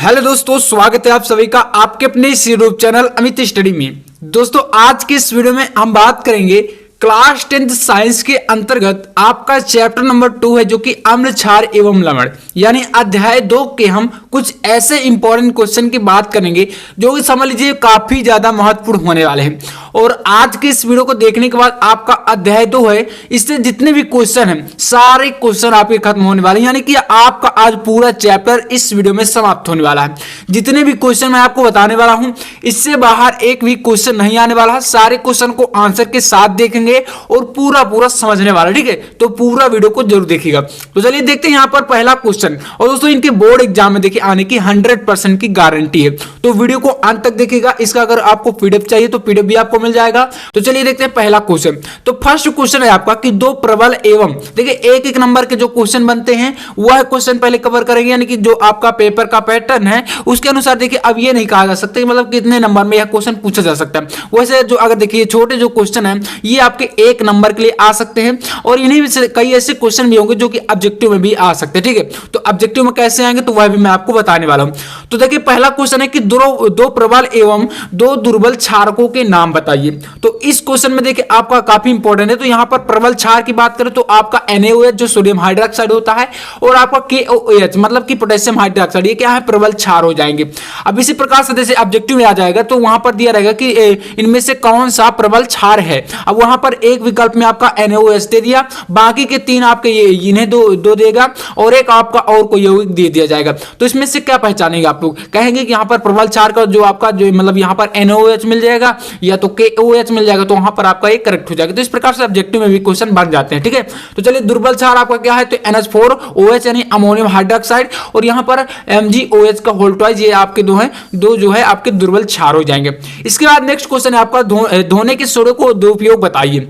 Hello दोस्तों, स्वागत है आप सभी का आपके अपने इस यूट्यूब चैनल अमित स्टडी में। दोस्तों आज के इस वीडियो में हम बात करेंगे क्लास 10th साइंस के अंतर्गत आपका चैप्टर नंबर 2 है जो कि अम्ल क्षार एवं लवण यानी अध्याय 2 के हम कुछ ऐसे इंपॉर्टेंट क्वेश्चन की बात करेंगे जो कि समझ लीजिए काफी ज्यादा महत्वपूर्ण होने वाले हैं। और आज के इस वीडियो को देखने के बाद आपका अध्याय 2 है, इससे जितने भी क्वेश्चन हैं सारे क्वेश्चन आपके खत्म होने वाले हैं, यानी कि आपका आज पूरा चैप्टर इस वीडियो में समाप्त होने वाला है। जितने भी क्वेश्चन मैं आपको बताने वाला हूं इससे बाहर एक भी क्वेश्चन नहीं आने वाला है। सारे क्वेश्चन को आंसर के साथ देखेंगे और पूरा समझने वाला, ठीक है। तो पूरा वीडियो को जरूर देखिएगा। तो चलिए देखते हैं यहाँ पर पहला क्वेश्चन। और दोस्तों इनके बोर्ड एग्जाम में देखिए आने की 100% की गारंटी है, तो वीडियो को अंत तक देखिएगा। इसका अगर आपको पीडीएफ चाहिए तो पीडीएफ भी आपको मिल जाएगा। तो चलिए देखते हैं पहला क्वेश्चन। तो फर्स्ट क्वेश्चन है आपका कि दो प्रबल एवं, देखिए एक एक नंबर के जो क्वेश्चन बनते हैं वह क्वेश्चन पहले कवर करेंगे, यानी कि जो आपका पेपर का पैटर्न है उसके अनुसार। देखिए अब ये नहीं कहा जा सकता कि मतलब कितने नंबर में यह क्वेश्चन पूछा जा सकता है। वैसे जो अगर देखिए छोटे जो क्वेश्चन है ये आपके एक नंबर के लिए आ सकते हैं, और इन्हीं में से कई ऐसे क्वेश्चन भी होंगे जो कि ऑब्जेक्टिव में भी आ सकते हैं, ठीक है। तो ऑब्जेक्टिव में कैसे आएंगे तो वह भी मैं आपको बताने वाला हूं। तो देखिए पहला क्वेश्चन है कि दो प्रबल एवं दो दुर्बल क्षारकों के नाम बताइए। तो इस क्वेश्चन में देखिए आपका काफी इंपॉर्टेंट है। तो यहां पर प्रबल क्षार की बात करें तो आपका NaOH जो सोडियम हाइड्रोक्साइड होता है, और आपका KOH मतलब कि पोटेशियम हाइड्रोक्साइड, ये क्या है प्रबल क्षार हो जाएंगे। अब इसी प्रकार से जैसे ऑब्जेक्टिव में आ जाएगा तो वहां पर दिया रहेगा कि इनमें से कौन सा प्रबल क्षार है। अब वहां पर एक विकल्प में आपका NaOH दे दिया, बाकी के तीन आपके इन्हें दो देगा, और एक आपका और कोई यौगिक दे दिया जाएगा। तो इसमें से क्या पहचानेंगे आप लोग? कहेंगे कि यहाँ पर प्रबल क्षार का जो आपका जो मतलब यहाँ पर NaOH मिल जाएगा या तो KOH मिल जाएगा, तो वहां पर आपका एक करेक्ट हो जाएगा। तो इस प्रकार से ऑब्जेक्टिव में भी क्वेश्चन बन जाते हैं, ठीक है। तो चलिए दुर्बल क्षार आपका क्या है तो NH4OH यानी अमोनियम हाइड्रोक्साइड, और यहाँ पर MgOH का होल ट्वाइस, ये आपके दो जो है आपके दुर्बल क्षार हो जाएंगे। इसके बाद नेक्स्ट क्वेश्चन है आपका धोने के सोडे को दो उपयोग बताइए।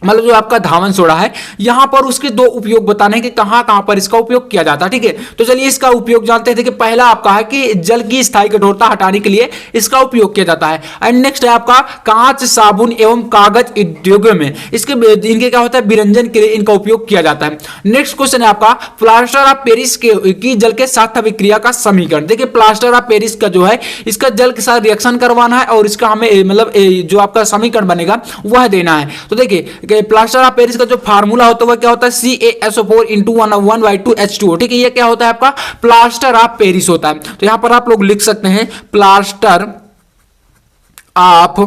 मतलब जो आपका धावन सोडा है यहां पर उसके दो उपयोग बताने कि कहां पर इसका उपयोग किया जाता है, ठीक है। तो चलिए इसका उपयोग जानते हैं। देखिए पहला आपका है कि जल की स्थायी कठोरता हटाने के लिए इसका उपयोग किया जाता है। एंड नेक्स्ट है आपका कांच, साबुन एवं कागज उद्योगों में इनके क्या होता है विरंजन के लिए इनका उपयोग किया जाता है। नेक्स्ट क्वेश्चन है आपका प्लास्टर ऑफ पेरिस की जल के साथ अभिक्रिया का समीकरण। देखिए प्लास्टर ऑफ पेरिस का जो है इसका जल के साथ रिएक्शन करवाना है, और इसका हमें मतलब जो आपका समीकरण बनेगा वह देना है। तो देखिए प्लास्टर ऑफ पेरिस का जो फार्मूला होता है वह क्या होता है CaSO4 × 1/2H2O, ठीक है। ये क्या होता है आपका प्लास्टर ऑफ पेरिस होता है। तो यहां पर आप लोग लिख सकते हैं प्लास्टर ऑफ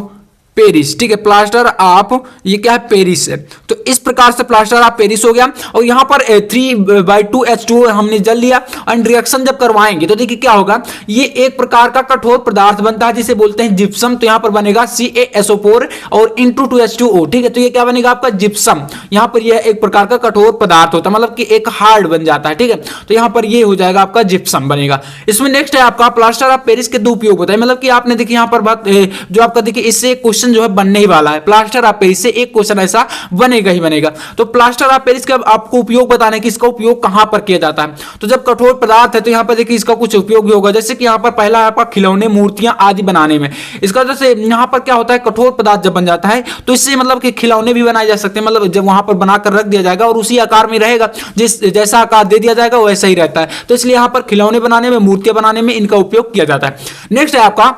पेरिस, ठीक है। प्लास्टर ऑफ ये क्या है पेरिस है। तो इस प्रकार से प्लास्टर ऑफ पेरिस हो गया, और यहां पर 3/2H2O हमने जल लिया, एंड रिएक्शन जब करवाएंगे तो देखिए क्या होगा, ये एक प्रकार का कठोर पदार्थ बनता है जिसे बोलते हैं जिप्सम। तो यहां पर बनेगा CaSO4 और × 2H2O, ठीक है। तो ये क्या बनेगा आपका जिप्सम। यहां पर यह एक प्रकार का कठोर पदार्थ होता है, मतलब कि एक हार्ड बन जाता है, ठीक है। तो यहां पर ये हो जाएगा आपका जिप्सम बनेगा। इसमें नेक्स्ट है आपका प्लास्टर ऑफ पेरिस के दो उपयोग होता है, मतलब कि आपने देखिए यहां पर बात जो आपका देखिए इससे क्वेश्चन जो है बनने ही वाला है। प्लास्टर ऑफ पेरिस से एक क्वेश्चन ऐसा बनेगा ही बनेगा। तो प्लास्टर ऑफ पेरिस का आपको उपयोग बताने कि इसका उपयोग कहां पर किया जाता है। तो जब कठोर पदार्थ है तो यहां पर देखिए इसका कुछ उपयोग भी होगा, जैसे कि यहां पर पहला आपका खिलौने, मूर्तियां आदि बनाने में इसका जैसे यहां पर क्या होता है कठोर पदार्थ जब बन जाता है तो इससे मतलब कि खिलौने भी बनाए जा सकते हैं। मतलब जब वहां पर बनाकर रख दिया जाएगा और उसी आकार में रहेगा, जैसा आकार दे दिया जाएगा वैसा ही रहता है। तो इसलिए यहां पर खिलौने बनाने में, मूर्तियां बनाने में इनका उपयोग किया जाता है। नेक्स्ट है आपका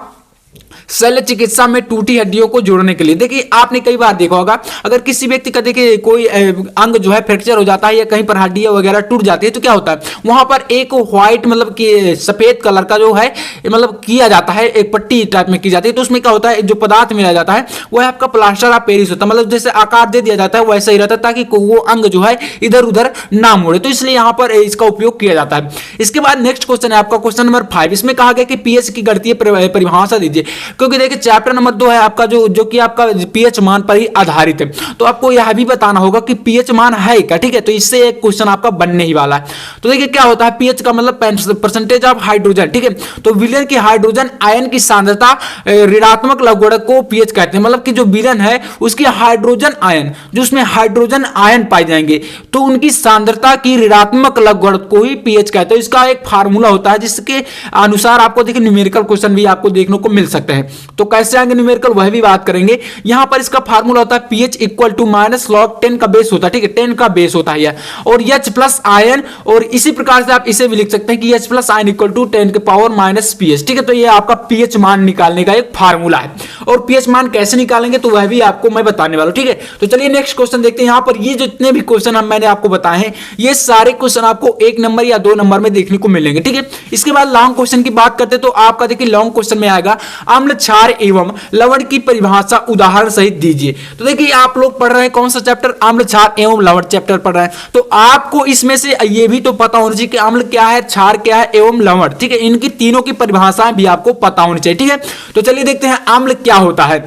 शल्य चिकित्सा में टूटी हड्डियों को जोड़ने के लिए। देखिए आपने कई बार देखा होगा अगर किसी व्यक्ति का देखिए कोई अंग जो है फ्रैक्चर हो जाता है या कहीं पर हड्डियां वगैरह टूट जाती है तो क्या होता है वहां पर एक व्हाइट मतलब कि सफेद कलर का जो है मतलब किया जाता है, एक पट्टी टाइप में की जाती है। तो उसमें क्या होता है जो पदार्थ मिलाया जाता है वह आपका प्लास्टर ऑफ पेरिस होता है। मतलब जैसे आकार दे दिया जाता है वैसा ही रहता है ताकि वो अंग जो है इधर उधर ना मुड़े, तो इसलिए यहां पर इसका उपयोग किया जाता है। इसके बाद नेक्स्ट क्वेश्चन है आपका क्वेश्चन नंबर 5। इसमें कहा गया कि पीएच की गणितीय परिभाषा दीजिए, क्योंकि देखिए चैप्टर नंबर 2 है आपका जो कि आपका पीएच मान पर ही आधारित है। तो आपको यह भी बताना होगा कि पीएच मान है क्या, ठीक है। तो इससे एक क्वेश्चन आपका बनने ही वाला है। तो देखिए क्या होता है पीएच का मतलब परसेंटेज ऑफ हाइड्रोजन, ठीक है। तो विलयन की हाइड्रोजन आयन की सांद्रता ऋणात्मक लघुगणक को पीएच कहते हैं। मतलब कि जो विलयन है उसकी हाइड्रोजन आयन, जो उसमें हाइड्रोजन आयन पाए जाएंगे तो उनकी सांद्रता की ऋणात्मक लघुगणक को ही पीएच कहते हैं। इसका एक फार्मूला होता है जिसके अनुसार आपको देखिए न्यूमेरिकल क्वेश्चन भी आपको देखने को मिल सकते हैं। तो कैसे आएंगे न्यूमेरिकल वह भी बात करेंगे। यहां पर इसका फार्मूला होता है pH equal to minus log 10 का बेस होता है, ठीक है, 10 का बेस होता है और H प्लस आयन, और इसी प्रकार से आप इसे भी लिख सकते हैं कि H plus ion equal to 10 के पावर माइनस pH, ठीक है। तो ये आपका pH मान निकालने का एक फार्मूला है, और pH मान कैसे निकालेंगे तो वह भी आपको मैं बताने वाला हूं, ठीक है। तो चलिए नेक्स्ट क्वेश्चन देखते हैं। यहां पर ये जितने भी क्वेश्चन मैंने आपको बताए हैं ये सारे क्वेश्चन आपको 1 नंबर या 2 नंबर में देखने को मिलेंगे, ठीक है। इसके बाद लॉन्ग क्वेश्चन की बात करते तो आपका देखिए लॉन्ग क्वेश्चन में आएगा अम्ल क्षार एवं लवण की परिभाषा उदाहरण सहित दीजिए। तो देखिए आप लोग पढ़ रहे हैं कौन सा चैप्टर, अम्ल क्षार एवं लवण चैप्टर पढ़ रहे हैं, तो आपको इसमें से ये भी तो पता होना चाहिए कि अम्ल क्या है, क्षार क्या है एवं लवण, ठीक है। इनकी तीनों की परिभाषाएं भी आपको पता होनी चाहिए, ठीक है। तो चलिए देखते हैं अम्ल क्या होता है।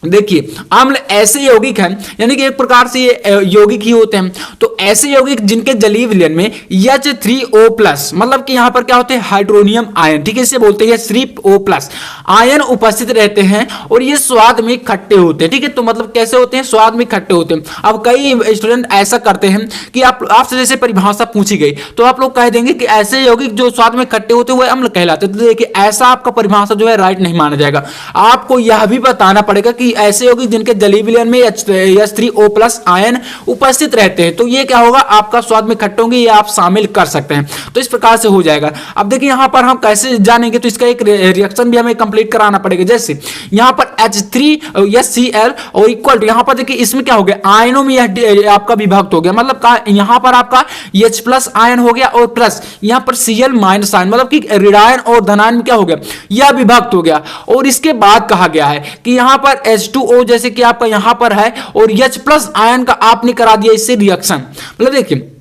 देखिए अम्ल ऐसे यौगिक हैं, यानी कि एक प्रकार से ये यौगिक ही होते हैं। तो ऐसे यौगिक जिनके जलीय विलयन में H3O+ मतलब कि यहां पर क्या होते हैं, हाइड्रोनियम आयन, ठीक है, इसे बोलते हैं H3O+ आयन उपस्थित रहते हैं और ये स्वाद में खट्टे होते हैं, ठीक है। तो मतलब कैसे होते हैं, स्वाद में खट्टे होते हैं। अब कई स्टूडेंट ऐसा करते हैं कि आपसे जैसे परिभाषा पूछी गई तो आप लोग कह देंगे कि ऐसे यौगिक जो स्वाद में खट्टे होते हैं वह अम्ल कहलाते हैं। तो देखिए ऐसा आपका परिभाषा जो है राइट नहीं माना जाएगा। आपको यह भी बताना पड़ेगा कि ऐसे यौगिक जिनके जलीय विलयन में H3O+ आयन उपस्थित रहते हैं तो ये क्या होगा, आपका स्वाद में खट्टे होंगे, ये आप शामिल कर सकते हैं। तो इस प्रकार से हो जाएगा। अब देखिए यहां पर हम कैसे जानेंगे, तो इसका एक रिएक्शन भी हमें कंप्लीट कराना पड़ेगा। जैसे यहां पर H3Cl और इक्वल टू, यहां पर देखिए इसमें क्या हो गया, आयनों में यह आपका विभक्त हो गया, मतलब यहां पर आपका H+ आयन हो गया और प्लस यहां पर Cl- आयन, मतलब कि ऋणायन और धनायन में क्या हो गया, यह विभक्त हो गया। और इसके बाद कहा गया है कि यहां पर H2O जैसे कि आपका यहां पर है और H+ आयन का आपने करा दिया इससे रिएक्शन। मतलब देखिए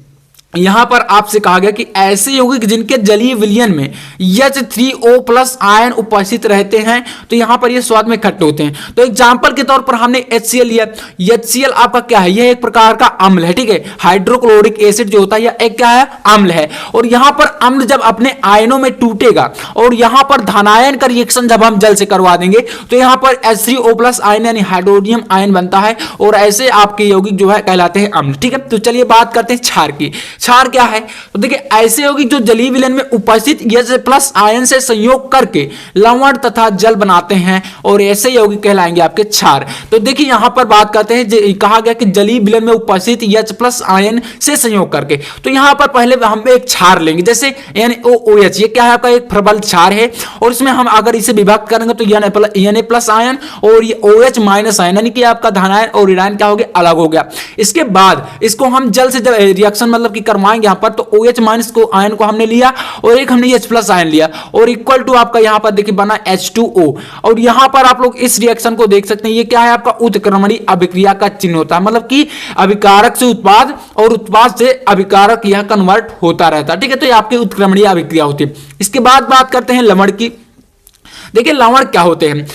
यहां पर आपसे कहा गया कि ऐसे यौगिक जिनके जलीय विलयन में H3O+ आयन उपस्थित रहते हैं तो यहां पर ये स्वाद में खट्टे होते हैं। तो एग्जांपल के तौर पर हमने HCl लिया। HCl आपका क्या है, यह एक प्रकार का अम्ल है, ठीक है, हाइड्रोक्लोरिक एसिड जो होता है यह एक क्या है, अम्ल है। और यहां पर अम्ल जब अपने आयनों में टूटेगा और यहां पर धनायन का रिएक्शन जब हम जल से करवा देंगे तो यहां पर H3O+ आयन यानी हाइड्रोनियम आयन बनता है और ऐसे आपके यौगिक जो है कहलाते हैं अम्ल, ठीक है। तो चलिए बात करते हैं क्षार की। क्षार क्या है, तो देखिए ऐसे यौगिक जो जलीय विलयन में उपस्थित H+ आयन से संयोग करके लवण तथा जल बनाते हैं और ऐसे यौगिक कहलाएंगे आपके क्षार। तो देखिए यहां पर बात करते हैं, कहा गया कि जलीय विलयन में उपस्थित H+ आयन से संयोग करके, तो यहां पर पहले हम एक क्षार लेंगे जैसे NaOH, ये क्या है आपका एक प्रबल क्षार है और इसमें हम अगर इसे विभक्त करेंगे तो Na+ आयन और ये OH- आयन यानी कि आपका धनायन और ऋणायन क्या हो गया, अलग हो गया। इसके बाद इसको हम जल से रिएक्शन मतलब कि करवाएंगे यहां पर, तो OH- को आयन को हमने लिया और एक हमने H+ आयन लिया और इक्वल टू आपका यहां पर देखिए बना H2O। और यहां पर आप लोग इस रिएक्शन को देख सकते हैं, ये क्या है आपका उत्क्रमणीय अभिक्रिया का चिन्ह होता है, मतलब कि अभिकारक से उत्पाद और उत्पाद से अभिकारक यह कन्वर्ट होता रहता है, ठीक है। तो ये आपकी उत्क्रमणीय अभिक्रिया होती है। इसके बाद बात करते हैं लवण की। देखिए लवण क्या होते हैं,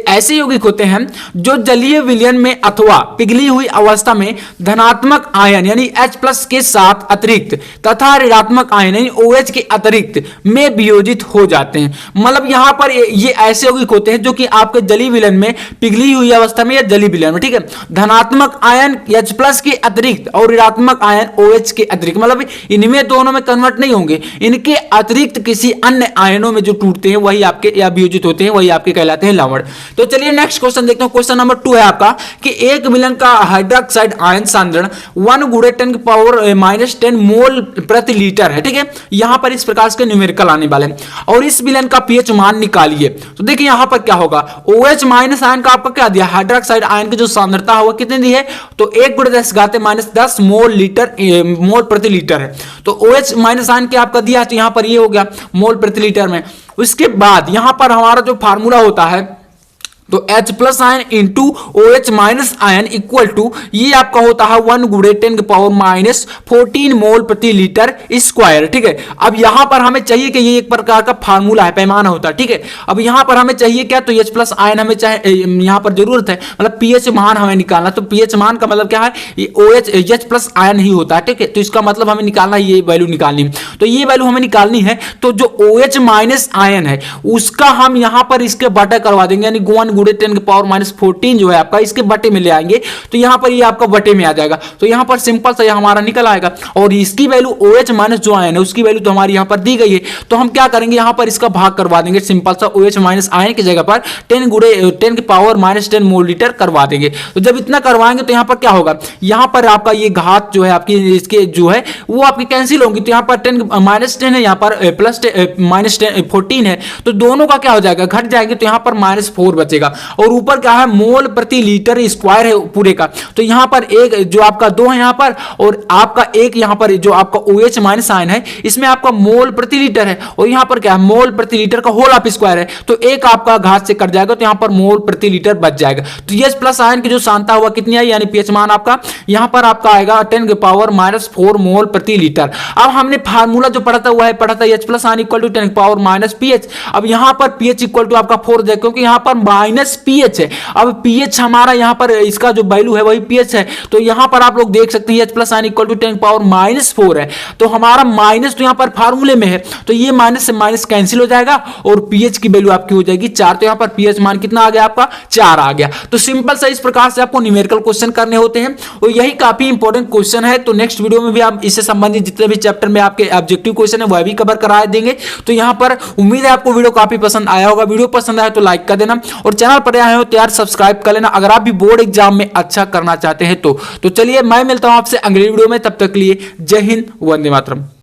ऐसे यौगिक होते हैं जो जलीय विलयन में अथवा पिघली हुई अवस्था में धनात्मक आयन यानी H+ के साथ अतिरिक्त तथा ऋणात्मक आयन यानी OH के अतिरिक्त में वियोजित हो जाते हैं। मतलब यहां पर ये ऐसे यौगिक होते हैं जो कि आपके जलीय विलयन में पिघली हुई अवस्था में या जलीय विलयन में, ठीक है, धनात्मक आयन H+ के अतिरिक्त और ऋणात्मक आयन OH के अतिरिक्त, मतलब इनमें दोनों में कन्वर्ट नहीं होंगे, इनके अतिरिक्त किसी अन्य आयनों में जो टूटते हैं वही आपके या वियोजित होते हैं, वही आपके कहलाते हैं लवण। तो चलिए नेक्स्ट क्वेश्चन देखते हैं। क्वेश्चन नंबर 2 है आपका कि एक मिलन का हाइड्रोक्साइड आयन सांद्रण 1 × 10⁻⁻10 मोल प्रति लीटर है, ठीक है। यहां पर इस प्रकार के न्यूमेरिकल आने वाले हैं और इस मिलन का pH मान निकालिए। तो देखिए यहां पर क्या होगा, OH- आयन का आपका क्या दिया, हाइड्रोक्साइड आयन की जो सांद्रता होगा कितनी दी है, तो 1 × 10⁻10 मोल प्रति लीटर है। तो OH- आयन के आपका दिया है तो यहां पर ये हो गया मोल प्रति लीटर में। उसके बाद यहां पर हमारा जो फार्मूला होता है तो H+ ion into OH- ion equal to ये आपका होता है 1 × 10⁻14 मोल प्रति लीटर स्क्वायर, ठीक है। अब यहां पर हमें चाहिए कि ये एक प्रकार का फार्मूला है, पैमाना होता है, ठीक है। अब यहां पर हमें चाहिए क्या, तो H+ आयन हमें चाहिए, यहां पर जरूरत है मतलब pH मान हमें निकालना। तो pH मान का मतलब क्या है, ये H+ आयन ही होता है, ठीक है। तो इसका मतलब हमें निकालना, ये वैल्यू निकालनी है। तो ये वैल्यू हमें निकालनी है, तो जो OH- आयन है उसका हम यहां पर इसके बटा करवा देंगे यानी 1 गुणे 10 की पावर माइनस 14 जो है आपका इसके बटे में ले आएंगे तो यहाँ पर ये आपका बटे में आ जाएगा। तो यहाँ पर सिंपल सा हमारा निकल आएगा और इसकी वैल्यू OH माइनस जो आयन है उसकी वैल्यू तो हमारी यहाँ पर दी गई है। तो हम क्या करेंगे यहाँ पर इसका भाग करवा देंगे सिंपल सा OH माइनस आयन की जगह पर 10 गुणे 10 की पावर माइनस 10 मोल लीटर करवा देंगे। तो जब इतना करवाएंगे तो यहाँ पर क्या होगा, यहाँ पर आपका ये घात जो है आपकी इसके जो है वो आपकी कैंसिल होगी। तो यहाँ पर 10 माइनस 10 है, यहाँ पर प्लस माइनस 14 है, तो दोनों का क्या हो जाएगा, घट जाएंगे। तो यहाँ पर -4 बचेगा और ऊपर क्या है मोल प्रति लीटर स्क्वायर है पूरे का। तो यहाँ पर एक जो आपका 2 है यहाँ पर और आपका एक यहाँ पर जो आपका OH माइनस आयन है इसमें आपका मोल प्रति लीटर है और यहाँ पर क्या है मोल प्रति लीटर का होल ऑफ स्क्वायर है। तो एक आपका घात से कट जाएगा तो यहाँ पर मोल प्रति लीटर बच जाएगा। तो H प्लस आयन की जो सांद्रता हुआ कितनी आई यानी pH मान आपका यहाँ पर आपका आएगा 10 की पावर -4 मोल प्रति लीटर। अब हमने फार्मूला जो पढ़ा था H plus ion equal to 10 की पावर माइनस pH। अब यहाँ पर pH इक्वल टू आपका 4 जाए क्योंकि यहाँ पर माइनस pH है। अब pH हमारा यहाँ पर इसका जो वैल्यू है वही pH है। तो यहाँ पर आप लोग देख सकते हैं H plus ion equal to 10 की पावर -4 है। तो हमारा माइनस तो यहाँ पर फार्मूले में है तो ये माइनस से माइनस कैंसिल हो जाएगा और pH की वैल्यू आपकी हो जाएगी 4। तो यहाँ पर pH मान कितना आ गया आपका 4 आ गया। तो सिंपल सा इस प्रकार से आपको न्यूमेरिकल क्वेश्चन करने होते हैं और यही काफी इंपॉर्टेंट क्वेश्चन है। तो नेक्स्ट वीडियो में भी आप इससे संबंधित जितने भी चैप्टर में आपके ऑब्जेक्टिव क्वेश्चन है वह भी कवर करा देंगे। तो यहाँ पर उम्मीद है आपको वीडियो काफी पसंद आया होगा। वीडियो पसंद आया तो लाइक कर देना और चैनल पर आए हो तो यार सब्सक्राइब कर लेना अगर आप भी बोर्ड एग्जाम में अच्छा करना चाहते हैं तो चलिए मैं मिलता हूं आपसे अगली वीडियो में, तब तक के लिए जय हिंद, वंदे मातरम।